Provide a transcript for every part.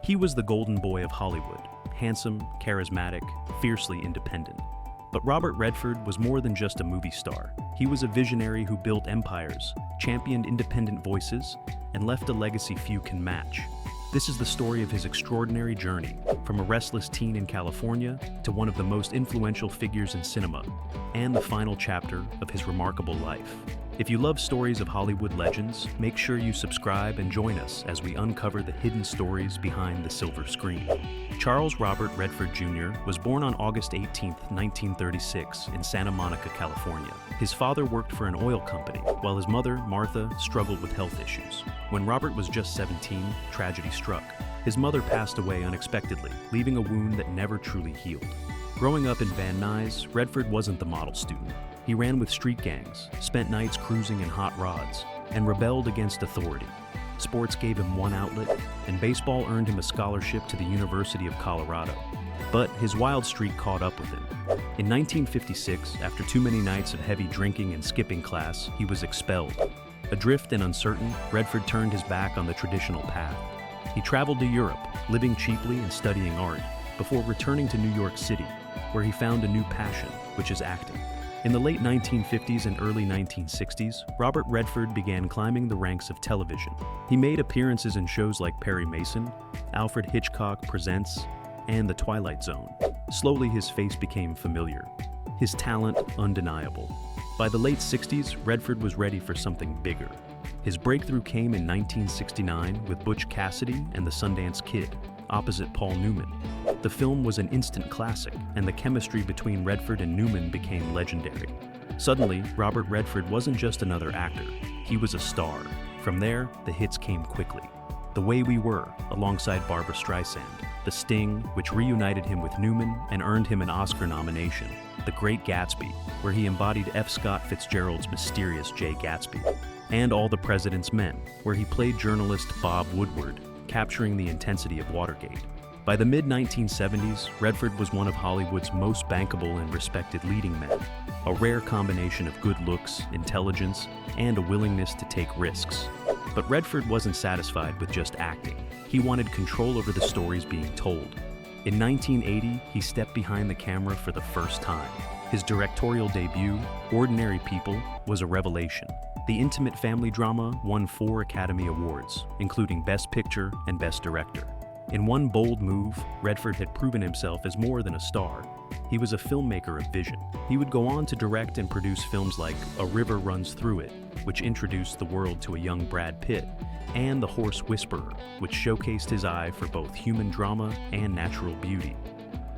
He was the golden boy of Hollywood, handsome, charismatic, fiercely independent. But Robert Redford was more than just a movie star. He was a visionary who built empires, championed independent voices, and left a legacy few can match. This is the story of his extraordinary journey, from a restless teen in California to one of the most influential figures in cinema, and the final chapter of his remarkable life. If you love stories of Hollywood legends, make sure you subscribe and join us as we uncover the hidden stories behind the silver screen. Charles Robert Redford Jr. was born on August 18, 1936, in Santa Monica, California. His father worked for an oil company, while his mother, Martha, struggled with health issues. When Robert was just 17, tragedy struck. His mother passed away unexpectedly, leaving a wound that never truly healed. Growing up in Van Nuys, Redford wasn't the model student. He ran with street gangs, spent nights cruising in hot rods, and rebelled against authority. Sports gave him one outlet, and baseball earned him a scholarship to the University of Colorado. But his wild streak caught up with him. In 1956, after too many nights of heavy drinking and skipping class, he was expelled. Adrift and uncertain, Redford turned his back on the traditional path. He traveled to Europe, living cheaply and studying art, before returning to New York City, where he found a new passion, which is acting. In the late 1950s and early 1960s, Robert Redford began climbing the ranks of television. He made appearances in shows like Perry Mason, Alfred Hitchcock Presents, and The Twilight Zone. Slowly, his face became familiar, his talent undeniable. By the late 60s, Redford was ready for something bigger. His breakthrough came in 1969 with Butch Cassidy and the Sundance Kid, opposite Paul Newman. The film was an instant classic, and the chemistry between Redford and Newman became legendary. Suddenly, Robert Redford wasn't just another actor, he was a star. From there, the hits came quickly. The Way We Were, alongside Barbra Streisand. The Sting, which reunited him with Newman and earned him an Oscar nomination. The Great Gatsby, where he embodied F. Scott Fitzgerald's mysterious Jay Gatsby. And All the President's Men, where he played journalist Bob Woodward, capturing the intensity of Watergate. By the mid-1970s, Redford was one of Hollywood's most bankable and respected leading men, a rare combination of good looks, intelligence, and a willingness to take risks. But Redford wasn't satisfied with just acting. He wanted control over the stories being told. In 1980, he stepped behind the camera for the first time. His directorial debut, Ordinary People, was a revelation. The intimate family drama won 4 Academy Awards, including Best Picture and Best Director. In one bold move, Redford had proven himself as more than a star. He was a filmmaker of vision. He would go on to direct and produce films like A River Runs Through It, which introduced the world to a young Brad Pitt, and The Horse Whisperer, which showcased his eye for both human drama and natural beauty.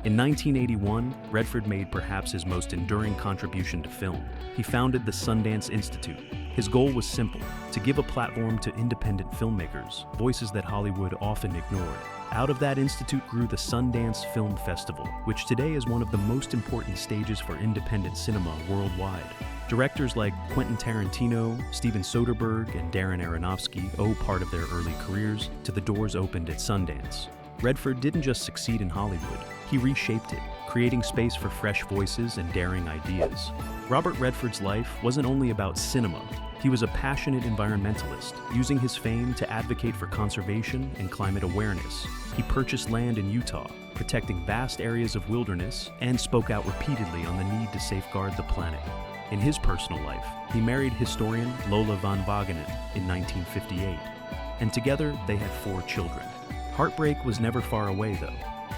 In 1981, Redford made perhaps his most enduring contribution to film. He founded the Sundance Institute. His goal was simple: to give a platform to independent filmmakers, voices that Hollywood often ignored. Out of that institute grew the Sundance Film Festival, which today is one of the most important stages for independent cinema worldwide. Directors like Quentin Tarantino, Steven Soderbergh, and Darren Aronofsky owe part of their early careers to the doors opened at Sundance. Redford didn't just succeed in Hollywood, he reshaped it, creating space for fresh voices and daring ideas. Robert Redford's life wasn't only about cinema. He was a passionate environmentalist, using his fame to advocate for conservation and climate awareness. He purchased land in Utah, protecting vast areas of wilderness, and spoke out repeatedly on the need to safeguard the planet. In his personal life, he married historian Lola von Wagenen in 1958, and together they had 4 children. Heartbreak was never far away, though.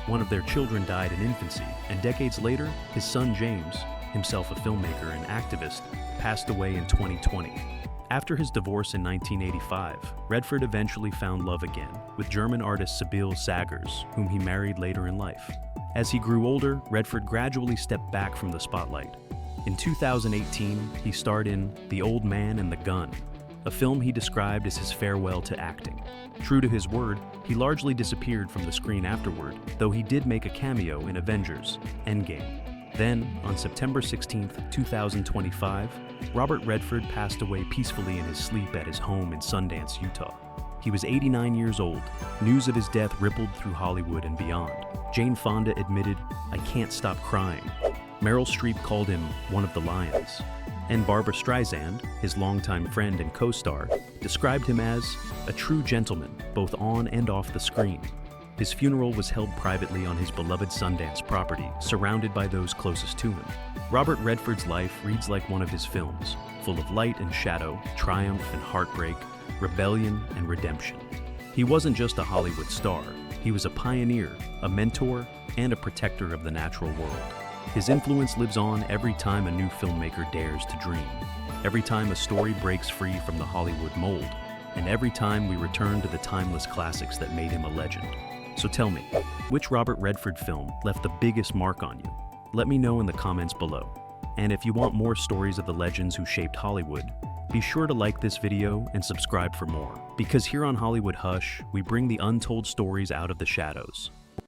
One of their children died in infancy, and decades later, his son James, himself a filmmaker and activist, passed away in 2020. After his divorce in 1985, Redford eventually found love again with German artist Sibylle Sagers, whom he married later in life. As he grew older, Redford gradually stepped back from the spotlight. In 2018, he starred in The Old Man and the Gun, a film he described as his farewell to acting. True to his word, he largely disappeared from the screen afterward, though he did make a cameo in Avengers: Endgame. Then, on September 16, 2025, Robert Redford passed away peacefully in his sleep at his home in Sundance, Utah. He was 89 years old. News of his death rippled through Hollywood and beyond. Jane Fonda admitted, "I can't stop crying." Meryl Streep called him one of the lions. And Barbra Streisand, his longtime friend and co-star, described him as a true gentleman, both on and off the screen. His funeral was held privately on his beloved Sundance property, surrounded by those closest to him. Robert Redford's life reads like one of his films, full of light and shadow, triumph and heartbreak, rebellion and redemption. He wasn't just a Hollywood star, he was a pioneer, a mentor, and a protector of the natural world. His influence lives on every time a new filmmaker dares to dream, every time a story breaks free from the Hollywood mold, and every time we return to the timeless classics that made him a legend. So tell me, which Robert Redford film left the biggest mark on you? Let me know in the comments below. And if you want more stories of the legends who shaped Hollywood, be sure to like this video and subscribe for more. Because here on Hollywood Hush, we bring the untold stories out of the shadows.